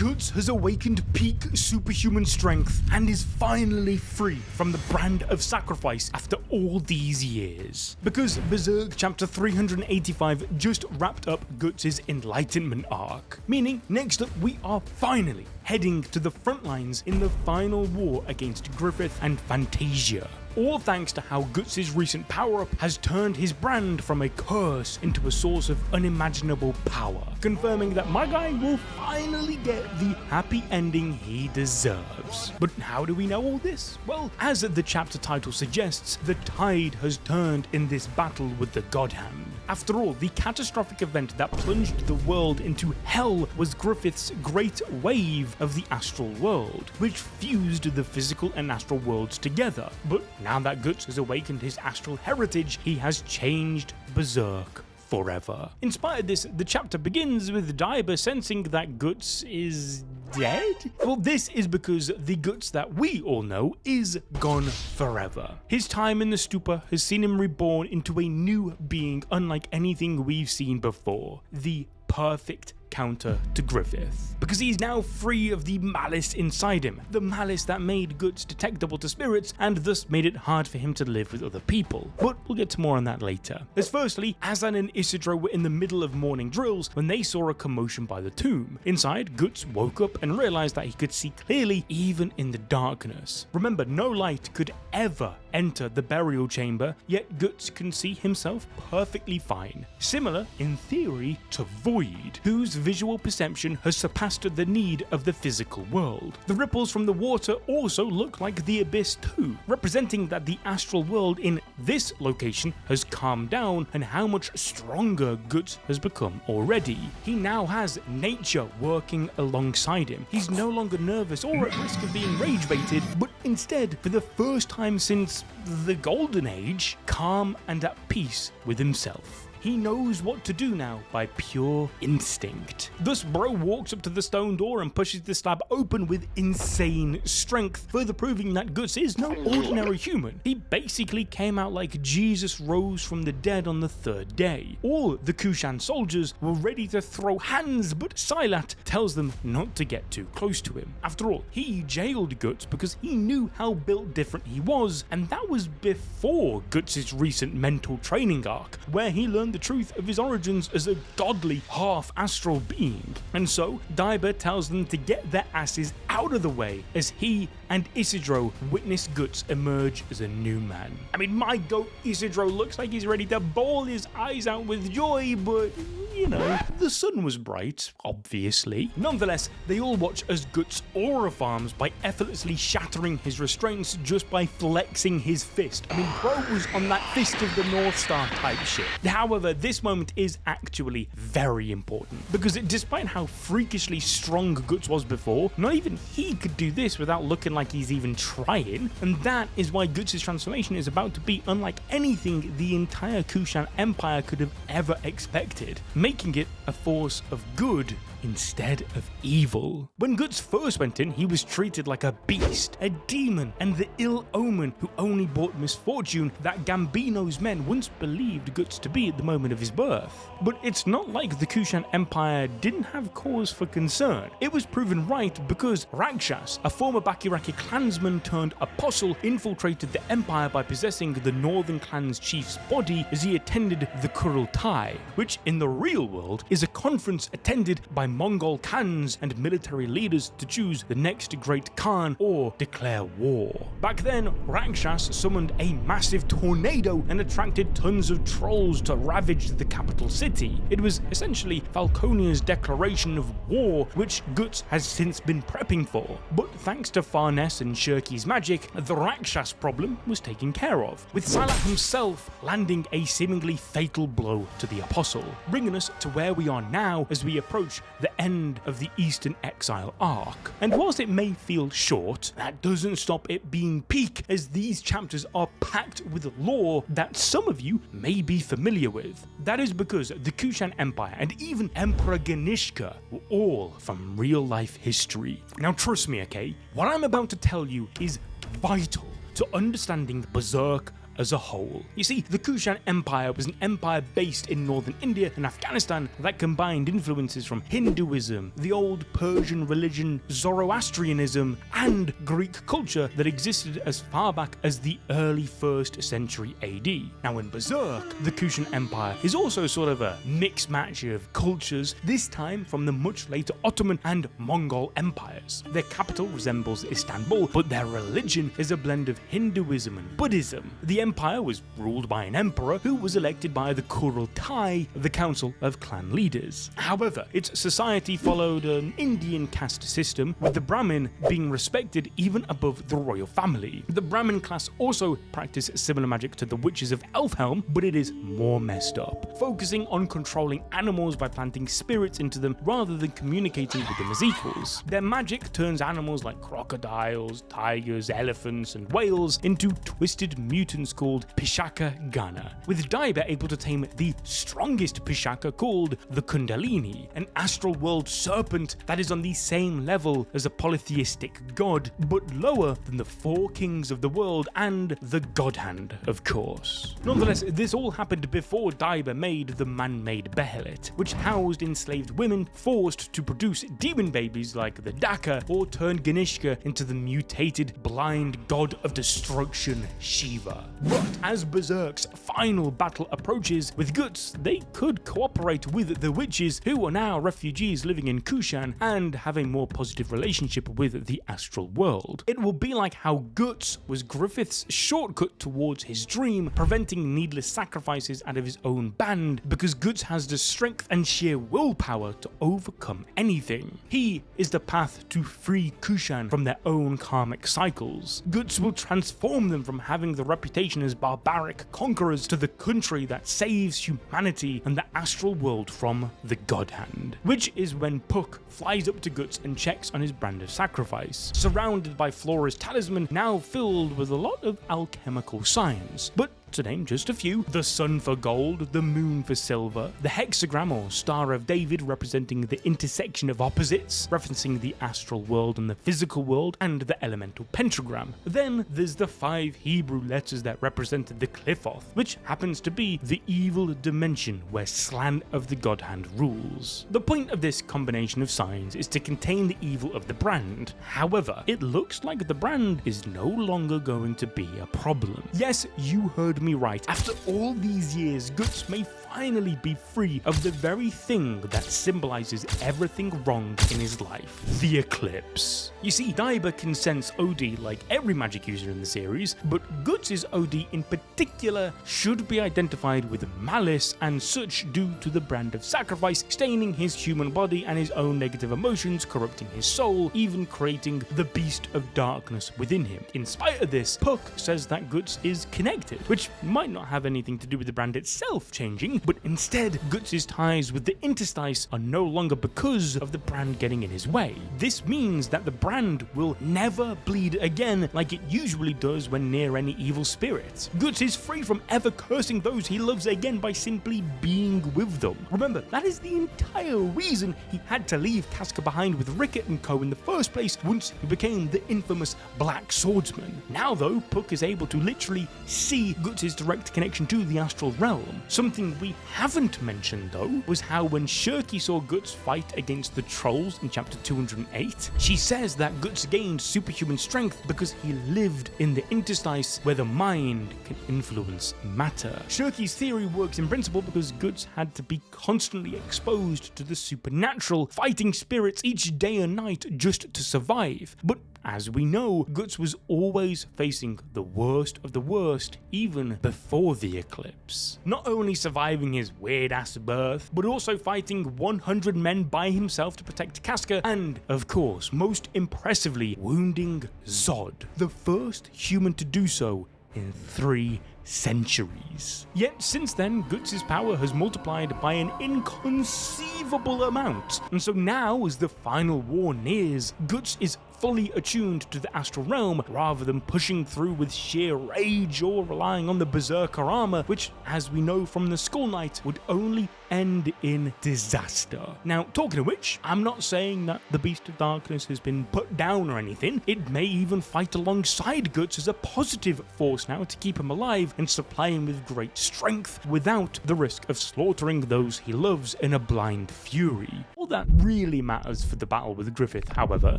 Guts has awakened peak superhuman strength and is finally free from the brand of sacrifice after all these years. Because Berserk chapter 385 just wrapped up Guts' enlightenment arc, meaning next up we are finally heading to the front lines in the final war against Griffith and Fantasia. All thanks to how Guts' recent power-up has turned his brand from a curse into a source of unimaginable power, confirming that my guy will finally get the happy ending he deserves. But how do we know all this? Well, as the chapter title suggests, the tide has turned in this battle with the God Hand. After all, the catastrophic event that plunged the world into hell was Griffith's great wave of the Astral World, which fused the physical and astral worlds together. But now that Guts has awakened his astral heritage, he has changed Berserk forever. In spite of this, the chapter begins with Daiba sensing that Guts is dead? Well, this is because the Guts that we all know is gone forever. His time in the Stupa has seen him reborn into a new being unlike anything we've seen before. The perfect counter to Griffith, because he's now free of the malice inside him, the malice that made Guts detectable to spirits and thus made it hard for him to live with other people. But we'll get to more on that later. As firstly, Azan and Isidro were in the middle of morning drills when they saw a commotion by the tomb. Inside, Guts woke up and realized that he could see clearly even in the darkness. Remember, no light could ever enter the burial chamber, yet Guts can see himself perfectly fine. Similar, in theory, to Void, whose visual perception has surpassed the need of the physical world. The ripples from the water also look like the abyss too, representing that the astral world in this location has calmed down and how much stronger Guts has become already. He now has nature working alongside him. He's no longer nervous or at risk of being rage baited, but instead, for the first time since the Golden Age, calm and at peace with himself. He knows what to do now by pure instinct. Thus, Bro walks up to the stone door and pushes the slab open with insane strength, further proving that Guts is no ordinary human. He basically came out like Jesus rose from the dead on the third day. All the Kushan soldiers were ready to throw hands, but Silat tells them not to get too close to him. After all, he jailed Guts because he knew how built different he was, and that was before Guts' recent mental training arc, where he learned the truth of his origins as a godly half-astral being. And so, Daiba tells them to get their asses out of the way as he and Isidro witness Guts emerge as a new man. I mean, my goat Isidro looks like he's ready to bawl his eyes out with joy, but you know, the sun was bright, obviously. Nonetheless, they all watch as Guts aura farms by effortlessly shattering his restraints just by flexing his fist. I mean, Bro was on that Fist of the North Star type shit. However, this moment is actually very important, because despite how freakishly strong Guts was before, not even he could do this without looking like he's even trying, and that is why Guts' transformation is about to be unlike anything the entire Kushan Empire could have ever expected, making it a force of good instead of evil. When Guts first went in, he was treated like a beast, a demon, and the ill omen who only brought misfortune that Gambino's men once believed Guts to be at the moment of his birth. But it's not like the Kushan Empire didn't have cause for concern. It was proven right because Rakshas, a former Bakiraki clansman turned apostle, infiltrated the empire by possessing the northern clan's chief's body as he attended the Kurultai, which in the real world is a conference attended by Mongol Khans and military leaders to choose the next great Khan or declare war. Back then, Rakshas summoned a massive tornado and attracted tons of trolls to ravage the capital city. It was essentially Falconia's declaration of war, which Guts has since been prepping for. But thanks to Farness and Shirky's magic, the Rakshas problem was taken care of, with Silat himself landing a seemingly fatal blow to the apostle, bringing us to where we are now as we approach the end of the Eastern Exile arc. And whilst it may feel short, that doesn't stop it being peak, as these chapters are packed with lore that some of you may be familiar with. That is because the Kushan Empire and even Emperor Ganishka were all from real life history. Now trust me, okay? What I'm about to tell you is vital to understanding Berserk as a whole. You see, the Kushan Empire was an empire based in northern India and Afghanistan that combined influences from Hinduism, the old Persian religion Zoroastrianism, and Greek culture that existed as far back as the early 1st century AD. Now in Berserk, the Kushan Empire is also sort of a mixed match of cultures, this time from the much later Ottoman and Mongol empires. Their capital resembles Istanbul, but their religion is a blend of Hinduism and Buddhism. The empire was ruled by an emperor who was elected by the Kurultai, the council of clan leaders. However, its society followed an Indian caste system, with the Brahmin being respected even above the royal family. The Brahmin class also practice similar magic to the witches of Elfhelm, but it is more messed up, focusing on controlling animals by planting spirits into them rather than communicating with them as equals. Their magic turns animals like crocodiles, tigers, elephants, and whales into twisted mutants called Pishaka Gana, with Daiba able to tame the strongest Pishaka called the Kundalini, an astral world serpent that is on the same level as a polytheistic god, but lower than the 4 kings of the world and the God Hand, of course. Nonetheless, this all happened before Daiba made the man-made Behelit, which housed enslaved women forced to produce demon babies like the Daka, or turned Ganishka into the mutated blind god of destruction Shiva. But as Berserk's final battle approaches, with Guts, they could cooperate with the witches, who are now refugees living in Kushan and have a more positive relationship with the Astral World. It will be like how Guts was Griffith's shortcut towards his dream, preventing needless sacrifices out of his own band, because Guts has the strength and sheer willpower to overcome anything. He is the path to free Kushan from their own karmic cycles. Guts will transform them from having the reputation as barbaric conquerors to the country that saves humanity and the Astral World from the God Hand. Which is when Puck flies up to Guts and checks on his brand of sacrifice, surrounded by Flora's talisman, now filled with a lot of alchemical signs. But to name just a few: the sun for gold, the moon for silver, the hexagram or Star of David representing the intersection of opposites, referencing the astral world and the physical world, and the elemental pentagram. Then there's the 5 Hebrew letters that represented the Cliffoth, which happens to be the evil dimension where Slant of the God Hand rules. The point of this combination of signs is to contain the evil of the brand. However, it looks like the brand is no longer going to be a problem. Yes, you heard me right. After all these years, Guts may finally be free of the very thing that symbolizes everything wrong in his life: the eclipse. You see, Daiba can sense OD like every magic user in the series, but Guts' OD in particular should be identified with malice and such due to the brand of sacrifice staining his human body and his own negative emotions corrupting his soul, even creating the beast of darkness within him. In spite of this, Puck says that Guts is connected, which might not have anything to do with the brand itself changing, but instead Guts' ties with the interstice are no longer because of the brand getting in his way. This means that the brand will never bleed again like it usually does when near any evil spirits. Guts is free from ever cursing those he loves again by simply being with them. Remember, that is the entire reason he had to leave Casca behind with Rickett and co in the first place once he became the infamous Black Swordsman. Now though, Puck is able to literally see Guts' direct connection to the astral realm. Something we haven't mentioned though was how when Shirky saw Guts fight against the trolls in chapter 208, she says that Guts gained superhuman strength because he lived in the interstice where the mind can influence matter. Shirky's theory works in principle because Guts had to be constantly exposed to the supernatural, fighting spirits each day and night just to survive. But as we know, Guts was always facing the worst of the worst even before the eclipse. Not only surviving his weird-ass birth, but also fighting 100 men by himself to protect Casca, and, of course, most impressively, wounding Zod, the first human to do so in 3 centuries. Yet since then, Guts' power has multiplied by an inconceivable amount, and so now as the final war nears, Guts is fully attuned to the astral realm rather than pushing through with sheer rage or relying on the berserker armor, which, as we know from the Skull Knight, would only end in disaster. Now, talking of which, I'm not saying that the Beast of Darkness has been put down or anything. It may even fight alongside Guts as a positive force now to keep him alive and supply him with great strength without the risk of slaughtering those he loves in a blind fury. All that really matters for the battle with Griffith, however,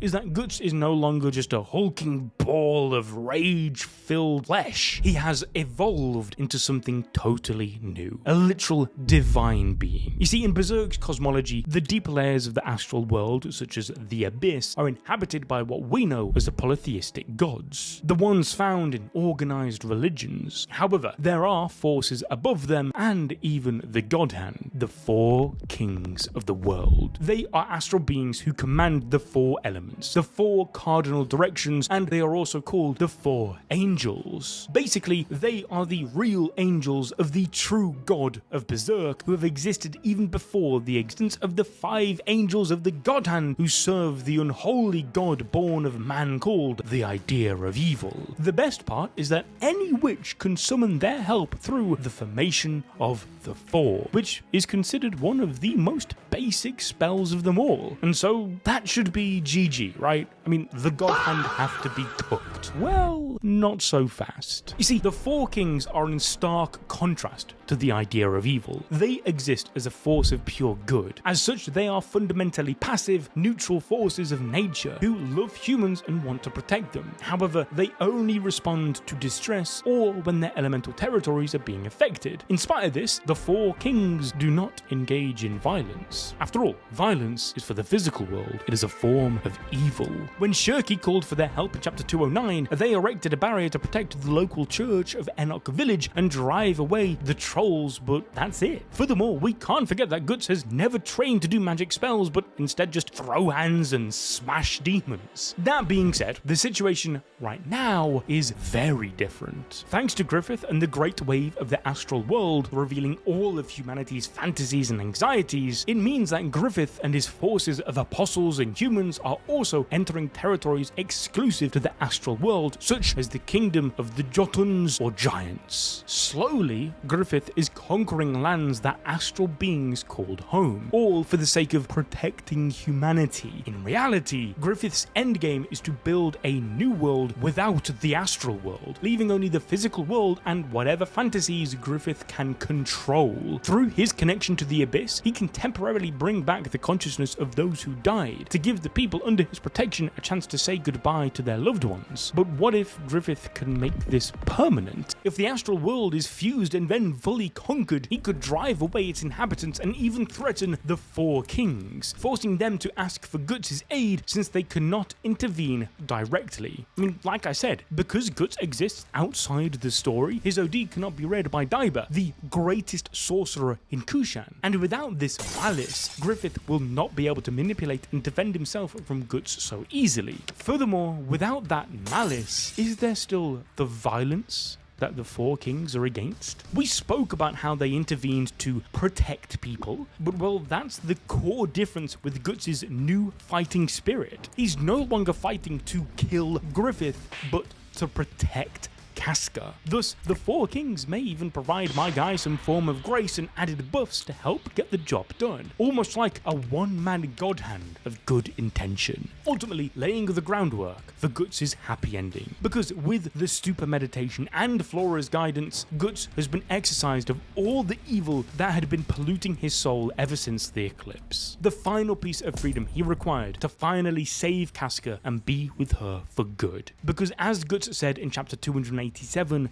is that Guts is no longer just a hulking ball of rage-filled flesh. He has evolved into something totally new, a literal divine being. You see, in Berserk's cosmology, the deeper layers of the astral world, such as the Abyss, are inhabited by what we know as the polytheistic gods, the ones found in organized religions. However, there are forces above them and even the God Hand, the four kings of the world. They are astral beings who command the four elements, the four cardinal directions, and they are also called the four angels. Basically, they are the real angels of the true god of Berserk, who have existed even before the existence of the five angels of the God Hand, who serve the unholy god born of man called the idea of evil. The best part is that any witch can summon their help through the formation of the Four, which is considered one of the most basic spells of them all. And so that should be GG, right? I mean, the God Hand have to be cooked. Well, not so fast. You see, the Four Kings are in stark contrast to the idea of evil. They exist as a force of pure good. As such, they are fundamentally passive, neutral forces of nature who love humans and want to protect them. However, they only respond to distress or when their elemental territories are being affected. In spite of this, the Four Kings do not engage in violence. After all, violence is for the physical world. It is a form of evil. When Shirky called for their help in chapter 209, they erected a barrier to protect the local church of Enoch Village and drive away the trolls, but that's it. Furthermore, we can't forget that Guts has never trained to do magic spells, but instead just throw hands and smash demons. That being said, the situation right now is very different. Thanks to Griffith and the great wave of the Astral World revealing all of humanity's fantasies and anxieties, it means that Griffith and his forces of apostles and humans are also entering territories exclusive to the Astral World, such as the kingdom of the Jotuns or giants. Slowly, Griffith is conquering lands that astral beings called home, all for the sake of protecting humanity. In reality, Griffith's endgame is to build a new world without the astral world, leaving only the physical world and whatever fantasies Griffith can control. Through his connection to the Abyss, he can temporarily bring back the consciousness of those who died, to give the people under his protection a chance to say goodbye to their loved ones. But what if Griffith can make this permanent? If the astral world is fused and then fully conquered, he could drive away its inhabitants and even threaten the Four Kings, forcing them to ask for Guts' aid since they cannot intervene directly. I mean, like I said, because Guts exists outside the story, his OD cannot be read by Daiba, the greatest sorcerer in Kushan. And without this malice, Griffith will not be able to manipulate and defend himself from Guts so easily. Furthermore, without that malice, is there still the violence that the Four Kings are against? We spoke about how they intervened to protect people, but well, that's the core difference with Guts' new fighting spirit. He's no longer fighting to kill Griffith, but to protect Casca. Thus, the Four Kings may even provide my guy some form of grace and added buffs to help get the job done, almost like a one-man God Hand of good intention, ultimately laying the groundwork for Guts' happy ending. Because with the Stupa meditation and Flora's guidance, Guts has been exorcised of all the evil that had been polluting his soul ever since the eclipse. The final piece of freedom he required to finally save Casca and be with her for good. Because as Guts said in chapter 287,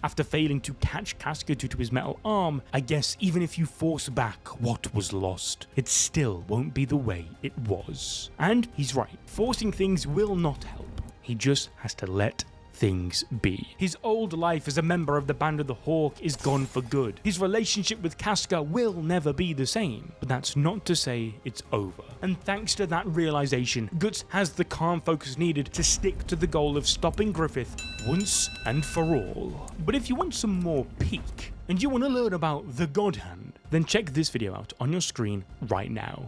after failing to catch Casca due to his metal arm, I guess even if you force back what was lost, it still won't be the way it was. And he's right, forcing things will not help. He just has to let things be. His old life as a member of the Band of the Hawk is gone for good. His relationship with Casca will never be the same, but that's not to say it's over. And thanks to that realization, Guts has the calm focus needed to stick to the goal of stopping Griffith once and for all. But if you want some more peek, and you want to learn about the God Hand, then check this video out on your screen right now.